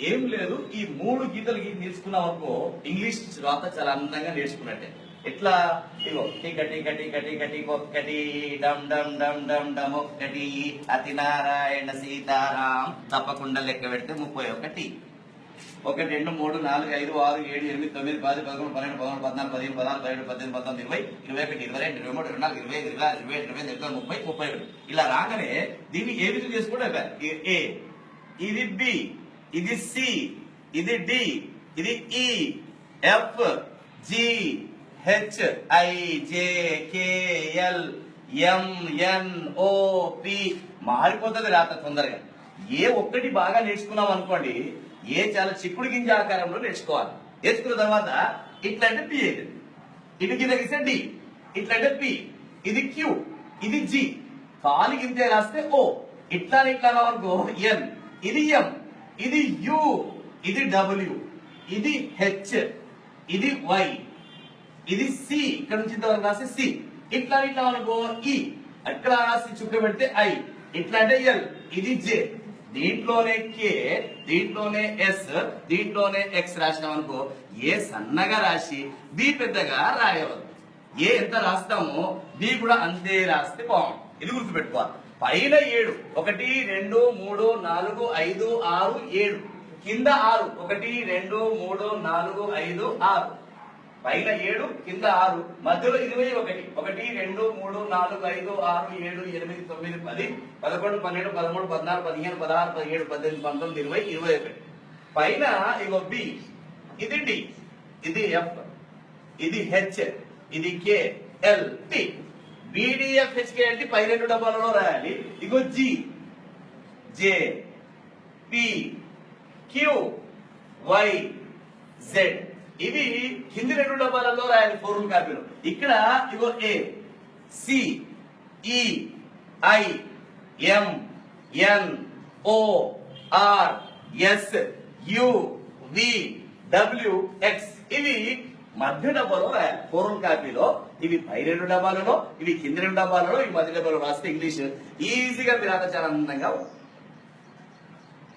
ఏం లేదు, ఈ 3 గీతలు నేర్చుకున్నాం అనుకో ఇంగ్లీష్ రాత చాలా అందంగా నేర్చుకున్నట్టే. ఎట్లా? ఇగో టీక టీక టీక టీక టీక ఒక్కటి, డమ్ డమ్ డమ్ డమ్ డమ్ ఒక్కటి, అతి నారాయణ సీతారాం తప్పకుండా లెక్క పెడితే 31. 1 2 3 4 5 6 7 8 9 10 11 12 13 14 15 16 17 18 19 20 21 22 23 24 25 26 27 28 29 30 31. ఇలా రాగానే దీన్ని ఏ విధంగా చేసుకుంటే ఏ, ఇది బి, ఇది సి, ఇది డి, ఇది E, F, G, H, I, J, K, L, M, N, O, P. మారిపోతుంది రాత తొందరగా. ఏ ఒక్కటి బాగా నేర్చుకున్నాం అనుకోండి, ఏ చాలా చిక్కుడు గింజ ఆకారంలో నేర్చుకోవాలి. నేర్చుకున్న తర్వాత ఇట్లా అంటే పి అవుతుంది, ఇటు కింద గీస్తే డి, ఇట్లా అంటే పి, ఇది క్యూ, ఇది జి, కాలి గింజ రాస్తే ఓ, ఇట్లా ఇట్లా అనుకో ఎన్, ఇది ఎం, ఇది యు, ఇది డబ్ల్యూ, ఇది హెచ్, ఇది వై, ఇది సి, ఇక్కడ నుంచి ఇంతవరకు రాస్తే సి, ఇట్లా ఇట్లా అనుకో ఈ, అక్కడ రాసి చుక్క పెడితే ఐ, ఇట్లా అంటే ఎల్, ఇది జే, దీంట్లోనే కే, దీంట్లోనే ఎస్, దీంట్లోనే ఎక్స్ రాసినాం అనుకో ఏ సన్నగా రాసి బి పెద్దగా రాయవద్దు. ఏ ఎంత రాస్తామో బి కూడా అంతే రాస్తే బాగుంది. ఇది గుర్తుపెట్టుకోవాలి. పైన 7 1 2 3 4 5 6 7, కింద 6 1 2 3 4 5 6, పైన 7 కింద 6, మధ్యలో 21 1 2 3 4 5 6 7 8 9 10 11 12 13 14 15 16 17 18 19 20 21. పైన ఇగో బి, ఇది డి, ఇది ఎఫ్, ఇది హెచ్, ఇది K, L, T. B D F H K అంటే పై 2 డబ్బాలలో రాయాలి. ఇగో G, J, P, Q, Y, Z, ఇవి కింది 2 డబ్బాలలో రాయాలి ఫోర్ముల కాపీలో. ఇక్కడ ఇగో A, C, E, I, M, N, O, R, S, U, V, W, X, ఇవి మధ్య డబ్బాలో రాయాలి ఫోర్ముల కాపీలో. ఇవి పై 2 డబ్బాలలో, ఇవి కింది 2 డబ్బాలలో, ఈ మధ్య డబ్బాలో రాస్తే ఇంగ్లీష్ ఈజీగా మీరు చాలా అందంగా